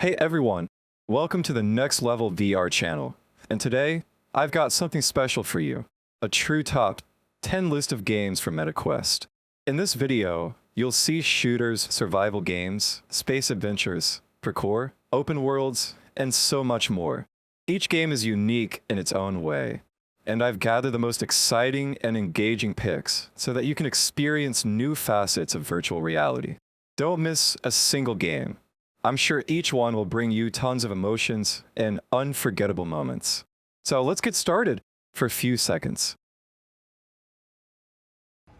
Hey everyone, welcome to the Next Level VR channel. And today, I've got something special for you. A true top 10 list of games for MetaQuest. In this video, you'll see shooters, survival games, space adventures, parkour, open worlds, and so much more. Each game is unique in its own way. And I've gathered the most exciting and engaging picks so that you can experience new facets of virtual reality. Don't miss a single game. I'm sure each one will bring you tons of emotions and unforgettable moments. So let's get started for a few seconds.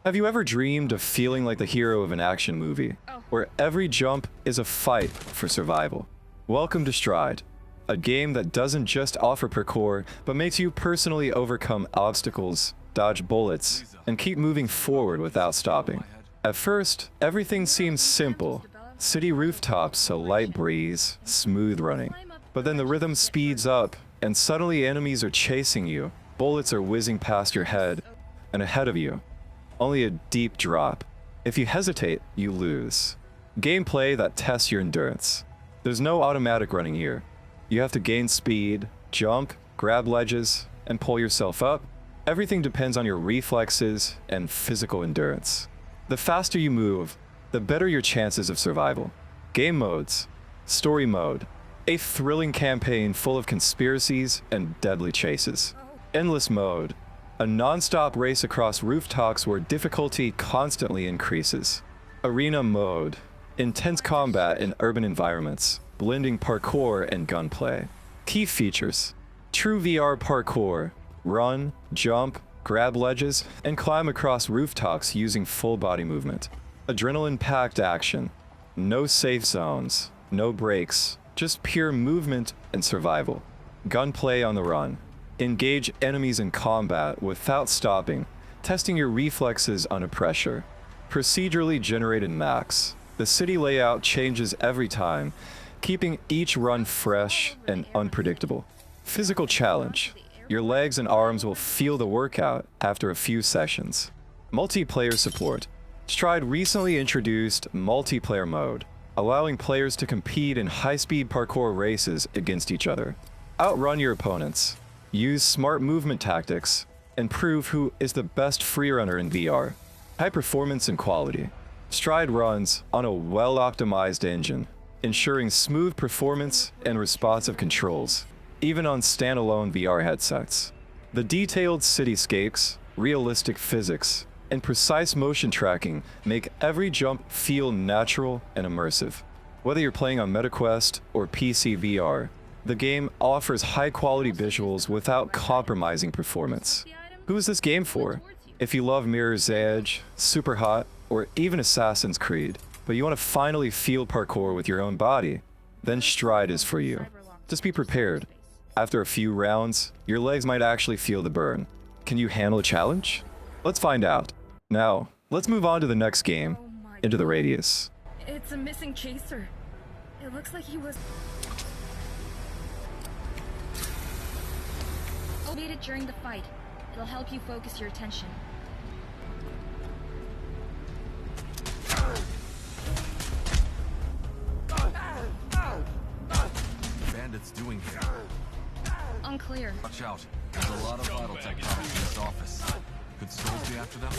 Have you ever dreamed of feeling like the hero of an action movie, where every jump is a fight for survival? Welcome to Stride, a game that doesn't just offer parkour, but makes you personally overcome obstacles, dodge bullets, and keep moving forward without stopping. At first, everything seems simple. City rooftops, a light breeze, smooth running. But then the rhythm speeds up, and suddenly enemies are chasing you, bullets are whizzing past your head, and ahead of you, only a deep drop. If you hesitate, you lose. Gameplay that tests your endurance. There's no automatic running here. You have to gain speed, jump, grab ledges, and pull yourself up. Everything depends on your reflexes and physical endurance. The faster you move, the better your chances of survival. Game modes. Story mode. A thrilling campaign full of conspiracies and deadly chases. Endless mode. A non-stop race across rooftops where difficulty constantly increases. Arena mode. Intense combat in urban environments, blending parkour and gunplay. Key features. True VR parkour. Run, jump, grab ledges, and climb across rooftops using full body movement. Adrenaline-packed action. No safe zones, no breaks, just pure movement and survival. Gunplay on the run. Engage enemies in combat without stopping, testing your reflexes under pressure. Procedurally generated maps. The city layout changes every time, keeping each run fresh and unpredictable. Physical challenge. Your legs and arms will feel the workout after a few sessions. Multiplayer support. Stride recently introduced multiplayer mode, allowing players to compete in high-speed parkour races against each other. Outrun your opponents, use smart movement tactics, and prove who is the best freerunner in VR. High performance and quality. Stride runs on a well-optimized engine, ensuring smooth performance and responsive controls, even on standalone VR headsets. The detailed cityscapes, realistic physics, and precise motion tracking make every jump feel natural and immersive. Whether you're playing on MetaQuest or PC VR, the game offers high-quality visuals without compromising performance. Who is this game for? If you love Mirror's Edge, Superhot, or even Assassin's Creed, but you want to finally feel parkour with your own body, then Stride is for you. Just be prepared. After a few rounds, your legs might actually feel the burn. Can you handle a challenge? Let's find out. Now, let's move on to the next game, Into the Radius. It's a missing chaser. It looks like he was... Made it during the fight. It'll help you focus your attention. Bandits doing here? Unclear. Watch out. There's a lot of vital tech products in this office. Could souls be after them?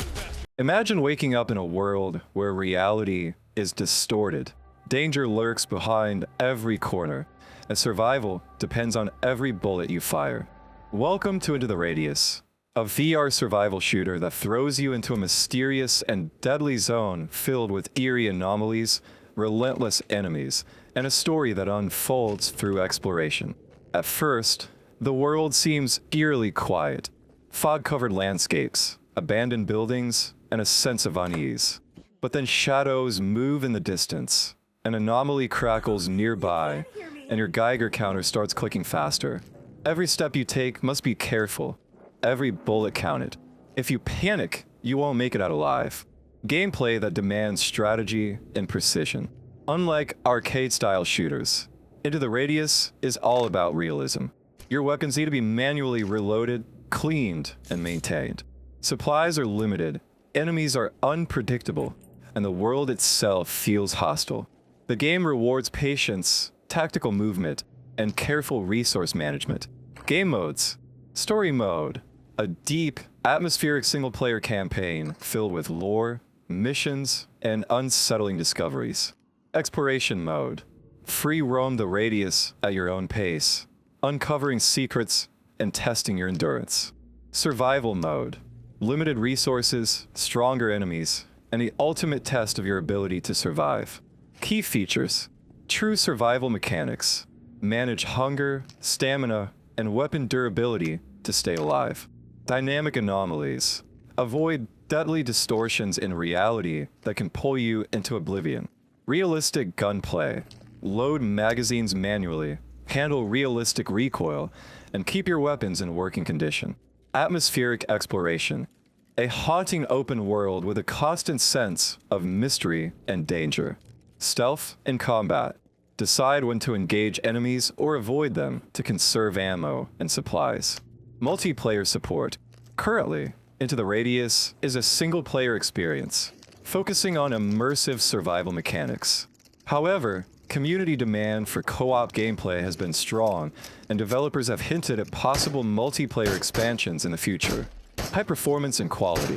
Imagine waking up in a world where reality is distorted. Danger lurks behind every corner, and survival depends on every bullet you fire. Welcome to Into the Radius, a VR survival shooter that throws you into a mysterious and deadly zone filled with eerie anomalies, relentless enemies, and a story that unfolds through exploration. At first, the world seems eerily quiet. Fog-covered landscapes, abandoned buildings, and a sense of unease. But then shadows move in the distance, an anomaly crackles nearby, and your Geiger counter starts clicking faster. Every step you take must be careful, every bullet counted. If you panic, you won't make it out alive. Gameplay that demands strategy and precision. Unlike arcade-style shooters, Into the Radius is all about realism. Your weapons need to be manually reloaded, cleaned, and maintained. Supplies are limited, enemies are unpredictable, and the world itself feels hostile. The game rewards patience, tactical movement, and careful resource management. Game modes. Story mode. A deep, atmospheric single-player campaign filled with lore, missions, and unsettling discoveries. Exploration mode. Free roam the radius at your own pace, uncovering secrets and testing your endurance. Survival mode. Limited resources, stronger enemies, and the ultimate test of your ability to survive. Key features. True survival mechanics. Manage hunger, stamina, and weapon durability to stay alive. Dynamic anomalies. Avoid deadly distortions in reality that can pull you into oblivion. Realistic gunplay. Load magazines manually, handle realistic recoil, and keep your weapons in working condition. Atmospheric exploration. A haunting open world with a constant sense of mystery and danger. Stealth and combat. Decide when to engage enemies or avoid them to conserve ammo and supplies. Multiplayer support. Currently, Into the Radius is a single-player experience, focusing on immersive survival mechanics. However, community demand for co-op gameplay has been strong, and developers have hinted at possible multiplayer expansions in the future. High performance and quality.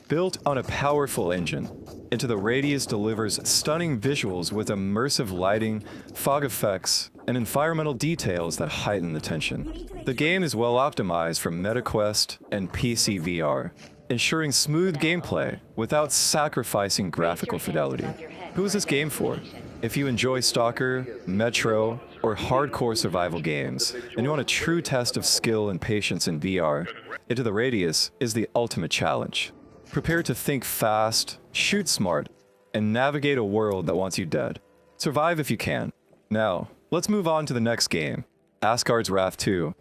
Built on a powerful engine, Into the Radius delivers stunning visuals with immersive lighting, fog effects, and environmental details that heighten the tension. The game is well optimized for MetaQuest and PC VR, ensuring smooth gameplay without sacrificing graphical fidelity. Who is this game for? If you enjoy Stalker, Metro, or hardcore survival games, and you want a true test of skill and patience in VR, Into the Radius is the ultimate challenge. Prepare to think fast, shoot smart, and navigate a world that wants you dead. Survive if you can. Now, let's move on to the next game, Asgard's Wrath 2.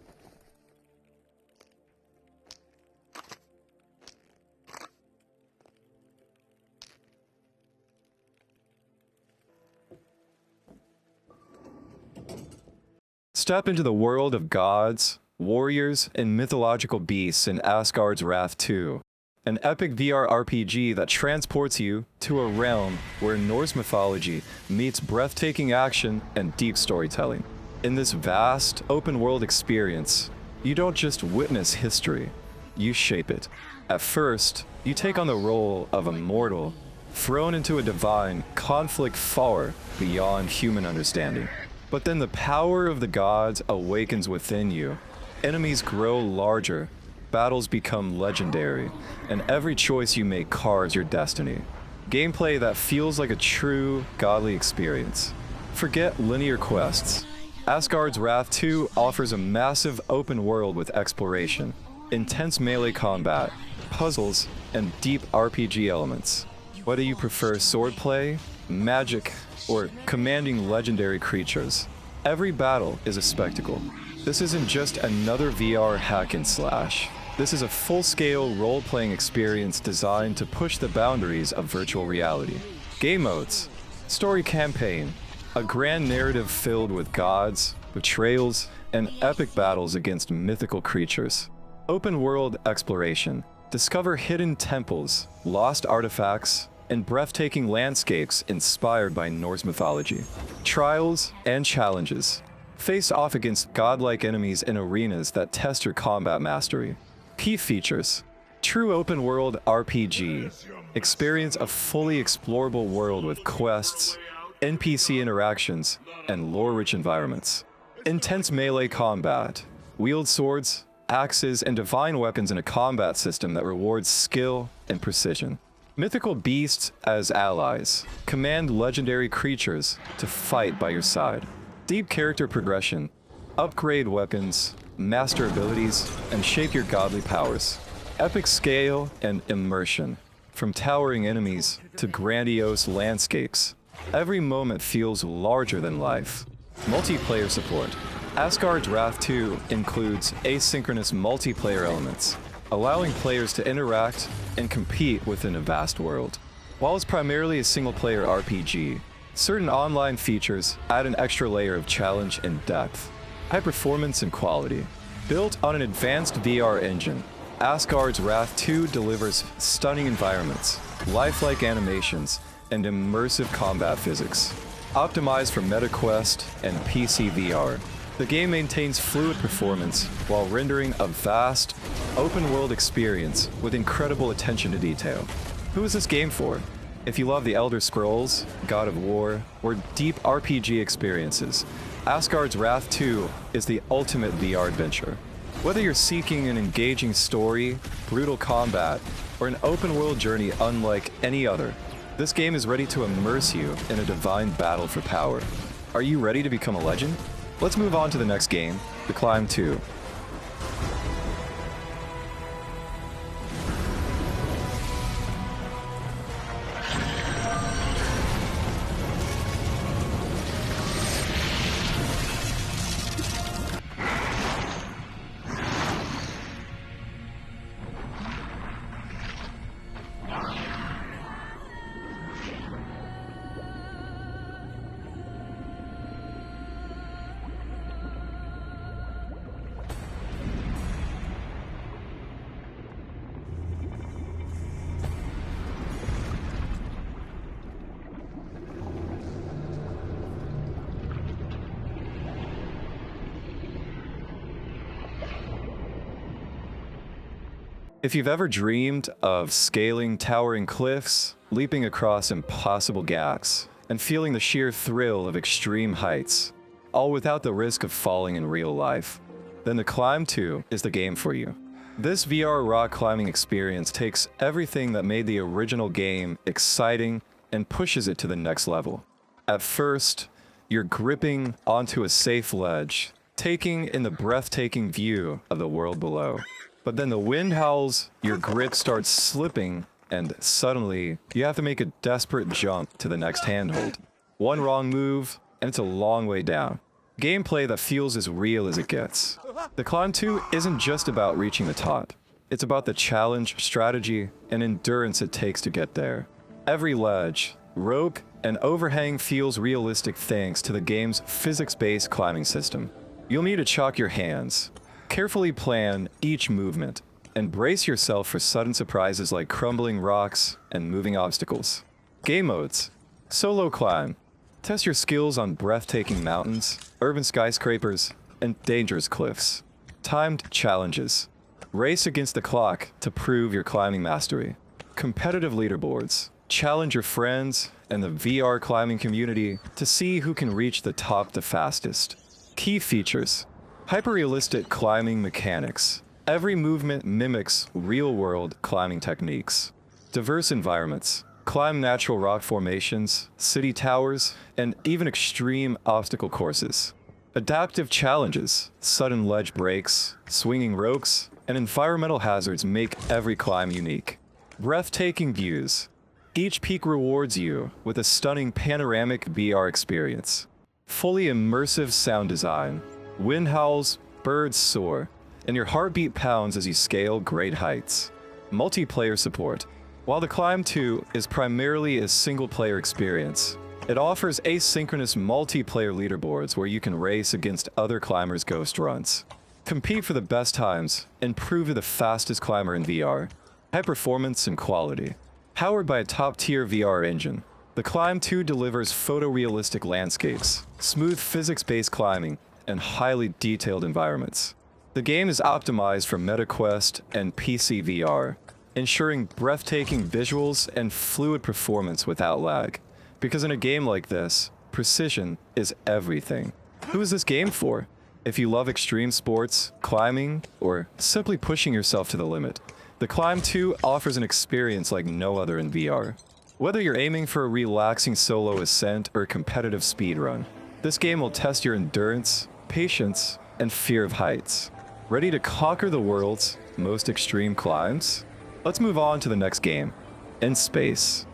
Step into the world of gods, warriors, and mythological beasts in Asgard's Wrath 2, an epic VR RPG that transports you to a realm where Norse mythology meets breathtaking action and deep storytelling. In this vast, open-world experience, you don't just witness history, you shape it. At first, you take on the role of a mortal, thrown into a divine conflict far beyond human understanding. But then the power of the gods awakens within you. Enemies grow larger, battles become legendary, and every choice you make carves your destiny. Gameplay that feels like a true, godly experience. Forget linear quests. Asgard's Wrath 2 offers a massive open world with exploration, intense melee combat, puzzles, and deep RPG elements. Whether you prefer swordplay, magic, or commanding legendary creatures, every battle is a spectacle. This isn't just another VR hack and slash. This is a full-scale role-playing experience designed to push the boundaries of virtual reality. Game modes. Story campaign. A grand narrative filled with gods, betrayals, and epic battles against mythical creatures. Open world exploration. Discover hidden temples, lost artifacts, and breathtaking landscapes inspired by Norse mythology. Trials and challenges. Face off against godlike enemies in arenas that test your combat mastery. Key features. True open world RPG. Experience a fully explorable world with quests, NPC interactions, and lore-rich environments. Intense melee combat. Wield swords, axes, and divine weapons in a combat system that rewards skill and precision. Mythical beasts as allies. Command legendary creatures to fight by your side. Deep character progression. Upgrade weapons, master abilities, and shape your godly powers. Epic scale and immersion. From towering enemies to grandiose landscapes, every moment feels larger than life. Multiplayer support. Asgard's Wrath 2 includes asynchronous multiplayer elements, allowing players to interact and compete within a vast world. While it's primarily a single-player RPG, certain online features add an extra layer of challenge and depth. High performance and quality. Built on an advanced VR engine, Asgard's Wrath 2 delivers stunning environments, lifelike animations, and immersive combat physics. Optimized for MetaQuest and PC VR, the game maintains fluid performance while rendering a vast, open-world experience with incredible attention to detail. Who is this game for? If you love the Elder Scrolls, God of War, or deep RPG experiences, Asgard's Wrath 2 is the ultimate VR adventure. Whether you're seeking an engaging story, brutal combat, or an open-world journey unlike any other, this game is ready to immerse you in a divine battle for power. Are you ready to become a legend? Let's move on to the next game, The Climb 2. If you've ever dreamed of scaling towering cliffs, leaping across impossible gaps, and feeling the sheer thrill of extreme heights, all without the risk of falling in real life, then The Climb 2 is the game for you. This VR rock climbing experience takes everything that made the original game exciting and pushes it to the next level. At first, you're gripping onto a safe ledge, taking in the breathtaking view of the world below. But then the wind howls, your grip starts slipping, and suddenly you have to make a desperate jump to the next handhold. One wrong move, and it's a long way down. Gameplay that feels as real as it gets. The Climb 2 isn't just about reaching the top. It's about the challenge, strategy, and endurance it takes to get there. Every ledge, rope, and overhang feels realistic thanks to the game's physics-based climbing system. You'll need to chalk your hands. Carefully plan each movement, and brace yourself for sudden surprises like crumbling rocks and moving obstacles. Game modes. Solo climb. Test your skills on breathtaking mountains, urban skyscrapers, and dangerous cliffs. Timed challenges. Race against the clock to prove your climbing mastery. Competitive leaderboards. Challenge your friends and the VR climbing community to see who can reach the top the fastest. Key features. Hyper-realistic climbing mechanics. Every movement mimics real-world climbing techniques. Diverse environments. Climb natural rock formations, city towers, and even extreme obstacle courses. Adaptive challenges. Sudden ledge breaks, swinging ropes, and environmental hazards make every climb unique. Breathtaking views. Each peak rewards you with a stunning panoramic VR experience. Fully immersive sound design. Wind howls, birds soar, and your heartbeat pounds as you scale great heights. Multiplayer support. While The Climb 2 is primarily a single-player experience, it offers asynchronous multiplayer leaderboards where you can race against other climbers' ghost runs. Compete for the best times and prove you're the fastest climber in VR. High performance and quality. Powered by a top-tier VR engine, The Climb 2 delivers photorealistic landscapes, smooth physics-based climbing, and highly detailed environments. The game is optimized for MetaQuest and PC VR, ensuring breathtaking visuals and fluid performance without lag. Because in a game like this, precision is everything. Who is this game for? If you love extreme sports, climbing, or simply pushing yourself to the limit, The Climb 2 offers an experience like no other in VR. Whether you're aiming for a relaxing solo ascent or a competitive speedrun, this game will test your endurance, patience, and fear of heights. Ready to conquer the world's most extreme climbs? Let's move on to the next game, In Space.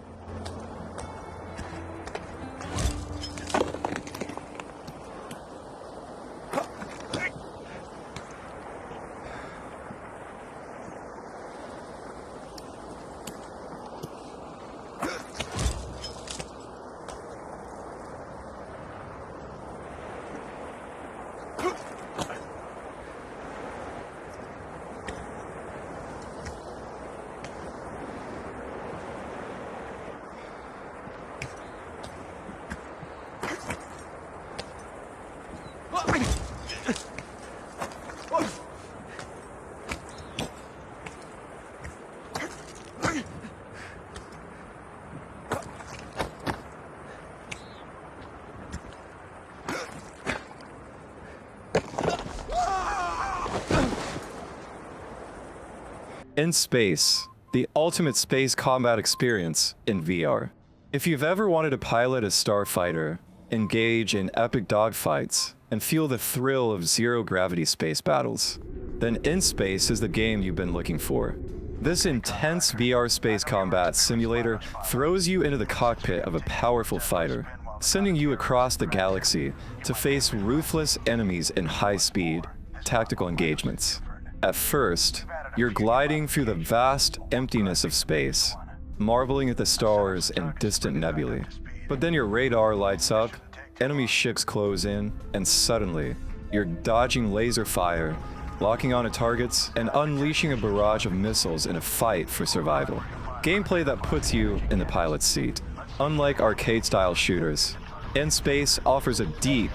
In space, the ultimate space combat experience in VR. If you've ever wanted to pilot a starfighter, engage in epic dogfights, and feel the thrill of zero-gravity space battles, then In Space is the game you've been looking for. This intense VR space combat simulator throws you into the cockpit of a powerful fighter, sending you across the galaxy to face ruthless enemies in high-speed, tactical engagements. At first, you're gliding through the vast emptiness of space, marveling at the stars and distant nebulae. But then your radar lights up, enemy ships close in, and suddenly, you're dodging laser fire, locking onto targets, and unleashing a barrage of missiles in a fight for survival. Gameplay that puts you in the pilot's seat. Unlike arcade-style shooters, In Space offers a deep,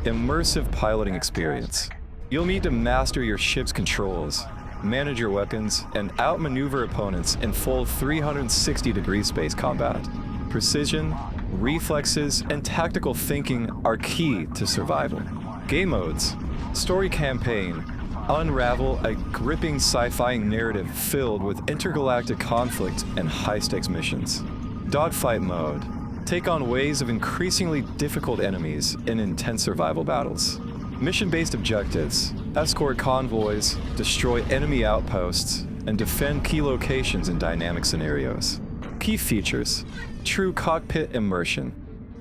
immersive piloting experience. You'll need to master your ship's controls, manage your weapons, and outmaneuver opponents in full 360-degree space combat. Precision, reflexes, and tactical thinking are key to survival. Game modes. Story campaign. Unravel a gripping sci-fi narrative filled with intergalactic conflict and high-stakes missions. Dogfight mode. Take on waves of increasingly difficult enemies in intense survival battles. Mission-based objectives. Escort convoys, destroy enemy outposts, and defend key locations in dynamic scenarios. Key features. True cockpit immersion.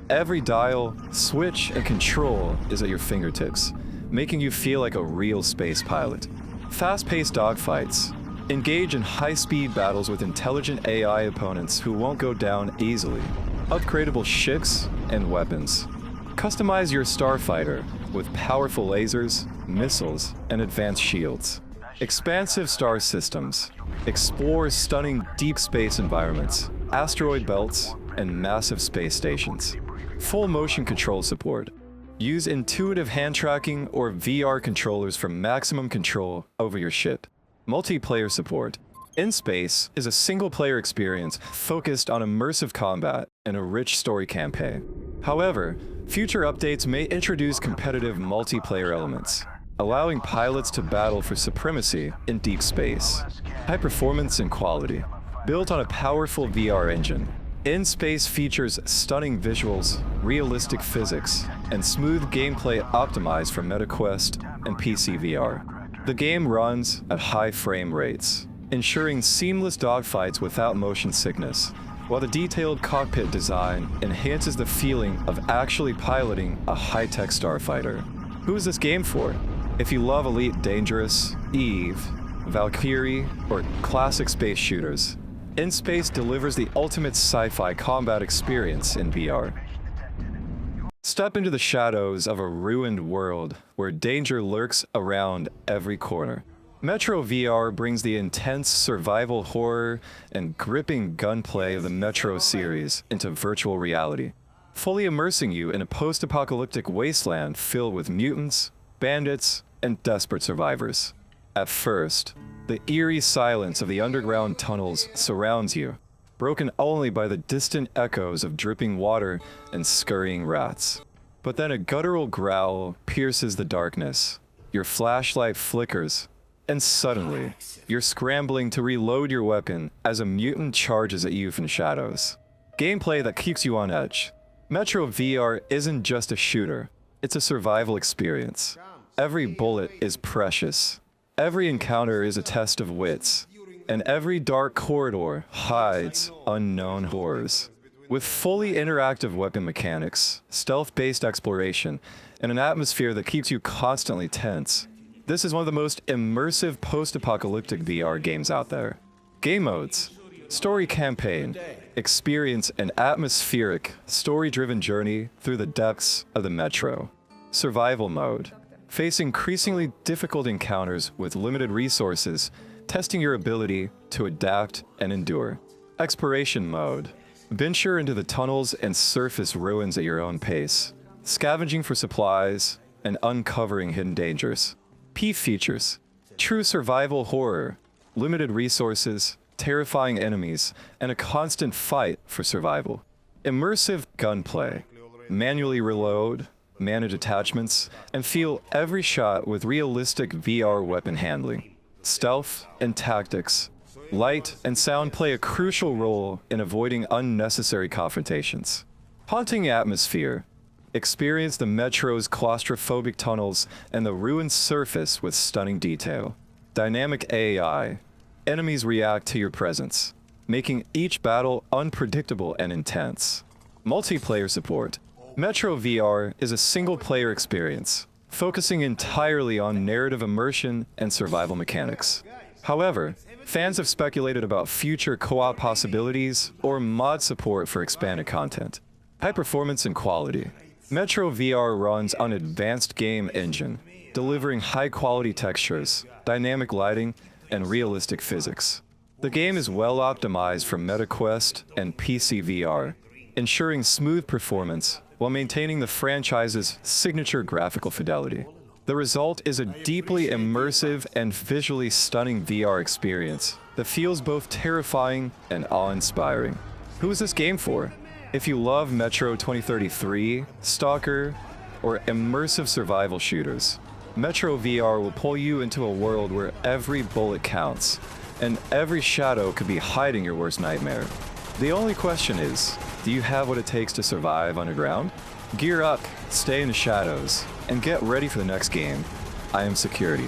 Every dial, switch, and control is at your fingertips, making you feel like a real space pilot. Fast-paced dogfights. Engage in high-speed battles with intelligent AI opponents who won't go down easily. Upgradable ships and weapons. Customize your starfighter with powerful lasers, missiles, and advanced shields. Expansive star systems. Explore stunning deep space environments, asteroid belts, and massive space stations. Full motion control support. Use intuitive hand tracking or VR controllers for maximum control over your ship. Multiplayer support. In Space is a single-player experience focused on immersive combat and a rich story campaign. However, future updates may introduce competitive multiplayer elements, allowing pilots to battle for supremacy in deep space. High performance and quality. Built on a powerful VR engine, In Space features stunning visuals, realistic physics, and smooth gameplay optimized for MetaQuest and PC VR. The game runs at high frame rates, ensuring seamless dogfights without motion sickness, while the detailed cockpit design enhances the feeling of actually piloting a high-tech starfighter. Who is this game for? If you love Elite Dangerous, Eve, Valkyrie, or classic space shooters, In Space delivers the ultimate sci-fi combat experience in VR. Step into the shadows of a ruined world where danger lurks around every corner. Metro VR brings the intense survival horror and gripping gunplay of the Metro series into virtual reality, fully immersing you in a post-apocalyptic wasteland filled with mutants, bandits, and desperate survivors. At first, the eerie silence of the underground tunnels surrounds you, broken only by the distant echoes of dripping water and scurrying rats. But then a guttural growl pierces the darkness. Your flashlight flickers, and suddenly, you're scrambling to reload your weapon as a mutant charges at you from shadows. Gameplay that keeps you on edge. Metro VR isn't just a shooter, it's a survival experience. Every bullet is precious. Every encounter is a test of wits, and every dark corridor hides unknown horrors. With fully interactive weapon mechanics, stealth-based exploration, and an atmosphere that keeps you constantly tense, this is one of the most immersive post-apocalyptic VR games out there. Game modes. Story campaign. Experience an atmospheric, story-driven journey through the depths of the Metro. Survival mode. Face increasingly difficult encounters with limited resources, testing your ability to adapt and endure. Exploration mode. Venture into the tunnels and surface ruins at your own pace, scavenging for supplies and uncovering hidden dangers. P features. True survival horror, limited resources, terrifying enemies, and a constant fight for survival. Immersive gunplay. Manually reload, manage attachments, and feel every shot with realistic VR weapon handling. Stealth and tactics. Light and sound play a crucial role in avoiding unnecessary confrontations. Haunting atmosphere. Experience the Metro's claustrophobic tunnels and the ruined surface with stunning detail. Dynamic AI. Enemies react to your presence, making each battle unpredictable and intense. Multiplayer support. Metro VR is a single-player experience, focusing entirely on narrative immersion and survival mechanics. However, fans have speculated about future co-op possibilities or mod support for expanded content. High performance and quality. Metro VR runs on an advanced game engine, delivering high-quality textures, dynamic lighting, and realistic physics. The game is well optimized for MetaQuest and PC VR, ensuring smooth performance while maintaining the franchise's signature graphical fidelity. The result is a deeply immersive and visually stunning VR experience that feels both terrifying and awe-inspiring. Who is this game for? If you love Metro 2033, Stalker, or immersive survival shooters, Metro VR will pull you into a world where every bullet counts, and every shadow could be hiding your worst nightmare. The only question is, do you have what it takes to survive underground? Gear up, stay in the shadows, and get ready for the next game. I am Security.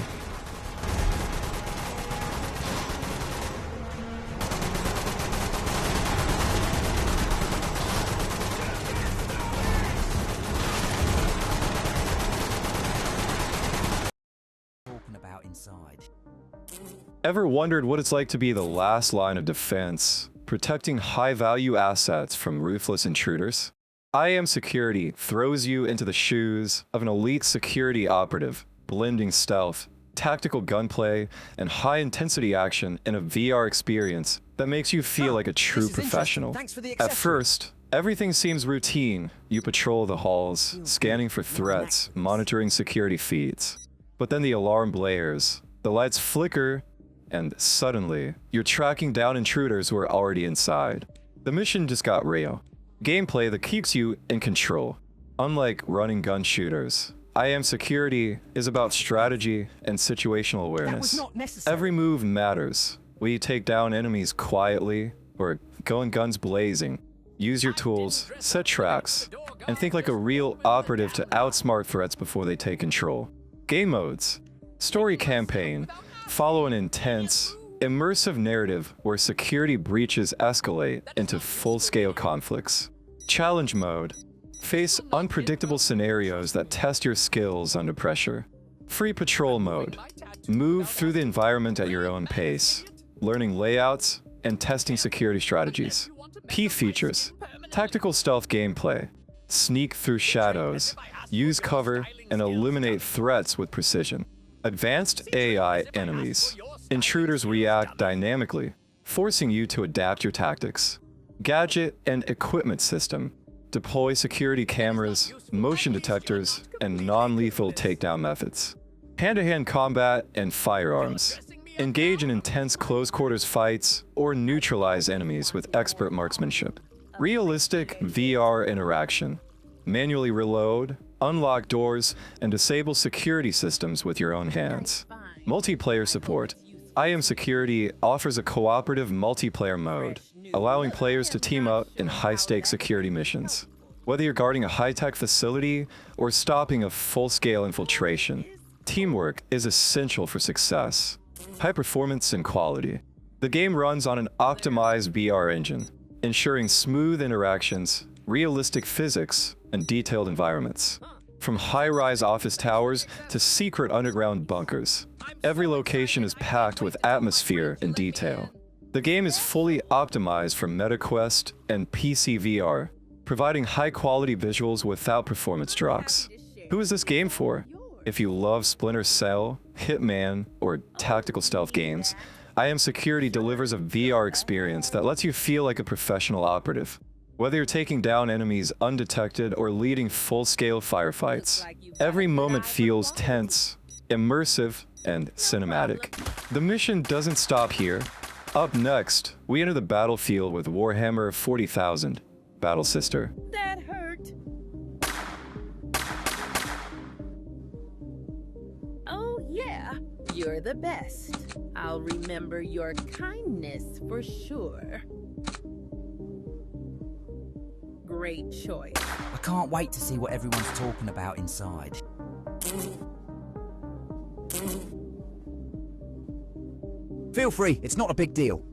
Ever wondered what it's like to be the last line of defense, protecting high-value assets from ruthless intruders? I Am Security throws you into the shoes of an elite security operative, blending stealth, tactical gunplay, and high-intensity action in a VR experience that makes you feel like a true professional. At first, everything seems routine. You patrol the halls, scanning for threats, monitoring security feeds. But then the alarm blares, the lights flicker, and suddenly, you're tracking down intruders who are already inside. The mission just got real. Gameplay that keeps you in control. Unlike running gun shooters, I Am Security is about strategy and situational awareness. Every move matters. Will you take down enemies quietly or go in guns blazing? Use your tools, set traps, and think like a real operative to outsmart threats before they take control. Game modes. Story campaign. Follow an intense, immersive narrative where security breaches escalate into full-scale conflicts. Challenge mode. Face unpredictable scenarios that test your skills under pressure. Free patrol mode. Move through the environment at your own pace, learning layouts and testing security strategies. Key features. Tactical stealth gameplay. Sneak through shadows, use cover, and eliminate threats with precision. Advanced AI enemies. Intruders react dynamically, forcing you to adapt your tactics. Gadget and equipment system. Deploy security cameras, motion detectors, and non-lethal takedown methods. Hand-to-hand combat and firearms. Engage in intense close-quarters fights or neutralize enemies with expert marksmanship. Realistic VR interaction. Manually reload, unlock doors, and disable security systems with your own hands. Multiplayer support. I Am Security offers a cooperative multiplayer mode, allowing players to team up in high-stakes security missions. Whether you're guarding a high-tech facility or stopping a full-scale infiltration, teamwork is essential for success. High performance and quality. The game runs on an optimized VR engine, ensuring smooth interactions, realistic physics, and detailed environments. From high-rise office towers to secret underground bunkers, every location is packed with atmosphere and detail. The game is fully optimized for MetaQuest and PC VR, providing high-quality visuals without performance drops. Who is this game for? If you love Splinter Cell, Hitman, or tactical stealth games, I Am Security delivers a VR experience that lets you feel like a professional operative. Whether you're taking down enemies undetected or leading full-scale firefights, every moment feels tense, immersive, and cinematic. The mission doesn't stop here. Up next, we enter the battlefield with Warhammer 40,000, Battle Sister. That hurt. Oh yeah. You're the best. I'll remember your kindness for sure. Great choice. I can't wait to see what everyone's talking about inside. Feel free, it's not a big deal.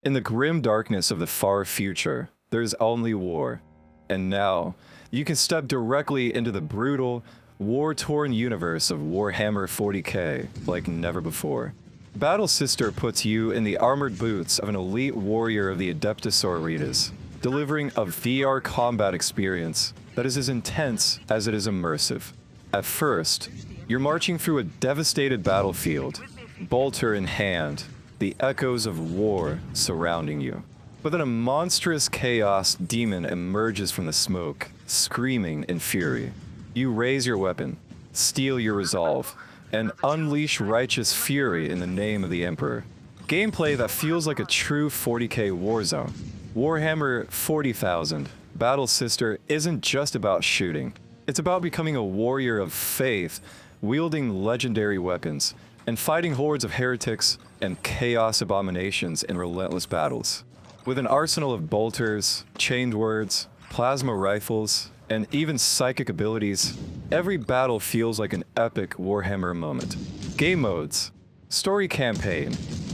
In the grim darkness of the far future, there's only war. And now, you can step directly into the brutal, war-torn universe of Warhammer 40k like never before. Battle Sister puts you in the armored boots of an elite warrior of the Adeptus Sororitas, delivering a VR combat experience that is as intense as it is immersive. At first, you're marching through a devastated battlefield, bolter in hand, the echoes of war surrounding you. But then a monstrous chaos demon emerges from the smoke, screaming in fury. You raise your weapon, steel your resolve, and unleash righteous fury in the name of the Emperor. Gameplay that feels like a true 40k warzone. Warhammer 40,000, Battle Sister isn't just about shooting. It's about becoming a warrior of faith, wielding legendary weapons, and fighting hordes of heretics and chaos abominations in relentless battles. With an arsenal of bolters, chainswords, plasma rifles, and even psychic abilities, every battle feels like an epic Warhammer moment. Game modes, story campaign,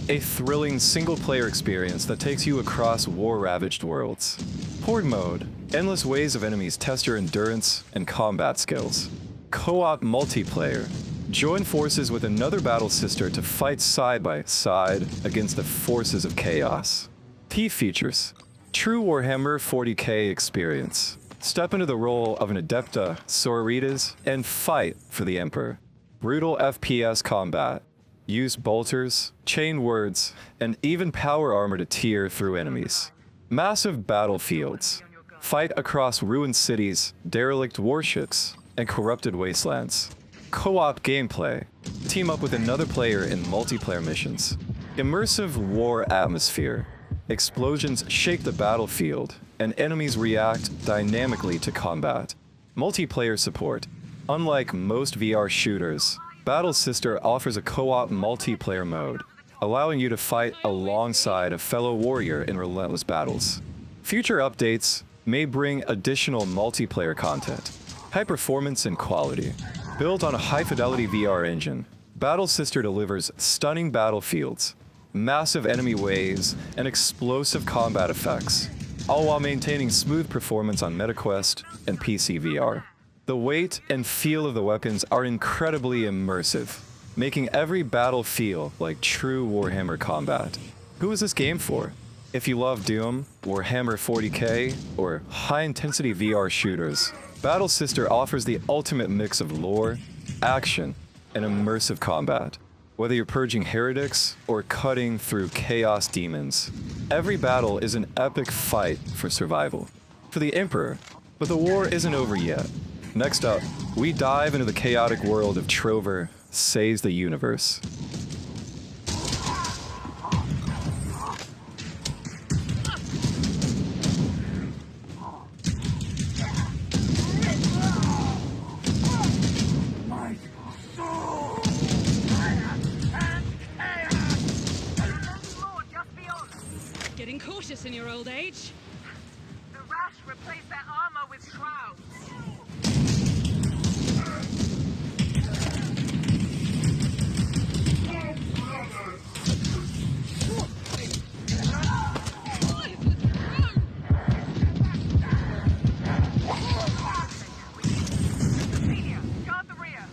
a thrilling single-player experience that takes you across war-ravaged worlds. Horde mode, endless ways of enemies test your endurance and combat skills. Co-op multiplayer, join forces with another battle sister to fight side by side against the forces of chaos. Key features, true Warhammer 40k experience. Step into the role of an Adepta Sororitas and fight for the Emperor. Brutal FPS combat. Use bolters, chain words, and even power armor to tear through enemies. Massive battlefields. Fight across ruined cities, derelict warships, and corrupted wastelands. Co-op gameplay. Team up with another player in multiplayer missions. Immersive war atmosphere. Explosions shake the battlefield, and enemies react dynamically to combat. Multiplayer support. Unlike most VR shooters, Battle Sister offers a co-op multiplayer mode, allowing you to fight alongside a fellow warrior in relentless battles. Future updates may bring additional multiplayer content. High performance and quality. Built on a high-fidelity VR engine, Battle Sister delivers stunning battlefields, massive enemy waves, and explosive combat effects, all while maintaining smooth performance on MetaQuest and PC VR. The weight and feel of the weapons are incredibly immersive, making every battle feel like true Warhammer combat. Who is this game for? If you love Doom, Warhammer 40k, or high-intensity VR shooters, Battle Sister offers the ultimate mix of lore, action, and immersive combat. Whether you're purging heretics or cutting through chaos demons, every battle is an epic fight for survival. For the Emperor, but the war isn't over yet. Next up, we dive into the chaotic world of Trover Saves the Universe. Getting cautious in your old age. The rash replaced their armor with shrouds. Senior, guard the rear.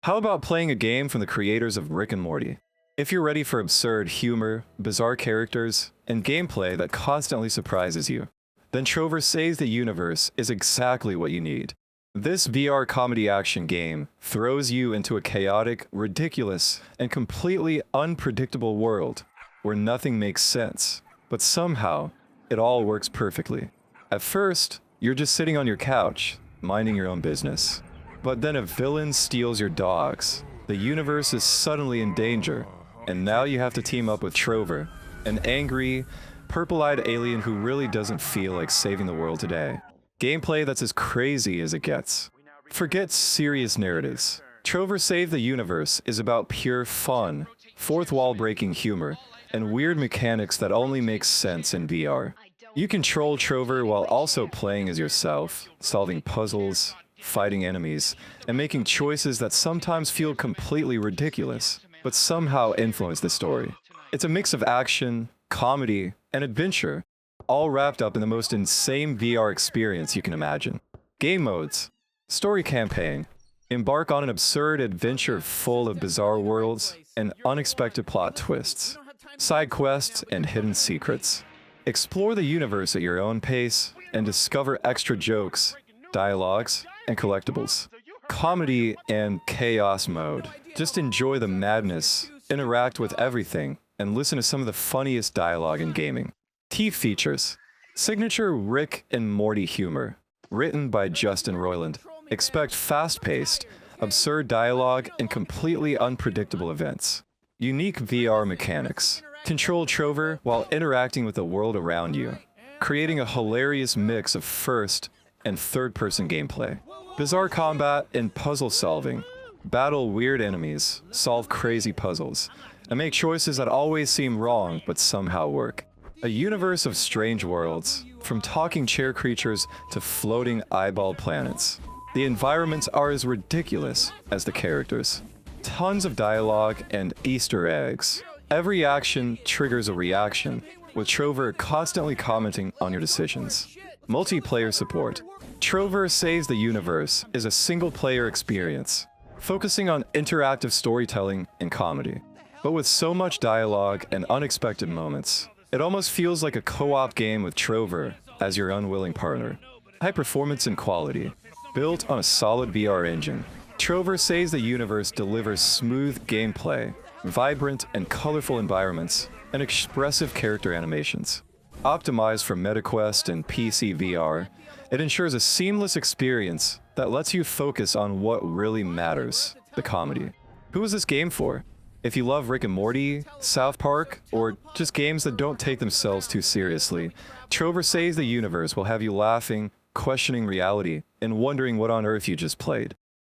How about playing a game from the creators of Rick and Morty? If you're ready for absurd humor, bizarre characters, and gameplay that constantly surprises you, then Trover Saves the Universe is exactly what you need. This VR comedy action game throws you into a chaotic, ridiculous, and completely unpredictable world where nothing makes sense, but somehow it all works perfectly. At first, you're just sitting on your couch, minding your own business. But then a villain steals your dogs. The universe is suddenly in danger, and now you have to team up with Trover, an angry, purple-eyed alien who really doesn't feel like saving the world today. Gameplay that's as crazy as it gets. Forget serious narratives. Trover Save the Universe is about pure fun, fourth-wall-breaking humor, and weird mechanics that only make sense in VR. You control Trover while also playing as yourself, solving puzzles, fighting enemies, and making choices that sometimes feel completely ridiculous, but somehow influence the story. It's a mix of action, comedy, and adventure, all wrapped up in the most insane VR experience you can imagine. Game modes, story campaign, embark on an absurd adventure full of bizarre worlds and unexpected plot twists, side quests and hidden secrets. Explore the universe at your own pace and discover extra jokes, dialogues, and collectibles. Comedy and chaos mode. Just enjoy the madness, interact with everything, and listen to some of the funniest dialogue in gaming. Key features. Signature Rick and Morty humor. Written by Justin Roiland. Expect fast-paced, absurd dialogue, and completely unpredictable events. Unique VR mechanics. Control Trover while interacting with the world around you, creating a hilarious mix of first and third-person gameplay. Bizarre combat and puzzle solving. Battle weird enemies, solve crazy puzzles, and make choices that always seem wrong but somehow work. A universe of strange worlds, from talking chair creatures to floating eyeball planets. The environments are as ridiculous as the characters. Tons of dialogue and Easter eggs. Every action triggers a reaction, with Trover constantly commenting on your decisions. Multiplayer support. Trover Saves the Universe is a single-player experience, focusing on interactive storytelling and comedy. But with so much dialogue and unexpected moments, it almost feels like a co-op game with Trover as your unwilling partner. High performance and quality. Built on a solid VR engine, Trover Saves the Universe delivers smooth gameplay, vibrant and colorful environments, and expressive character animations. Optimized for MetaQuest and PC VR, it ensures a seamless experience that lets you focus on what really matters, the comedy. Who is this game for? If you love Rick and Morty, South Park, or just games that don't take themselves too seriously, Trover Saves the Universe will have you laughing, questioning reality, and wondering what on earth you just played.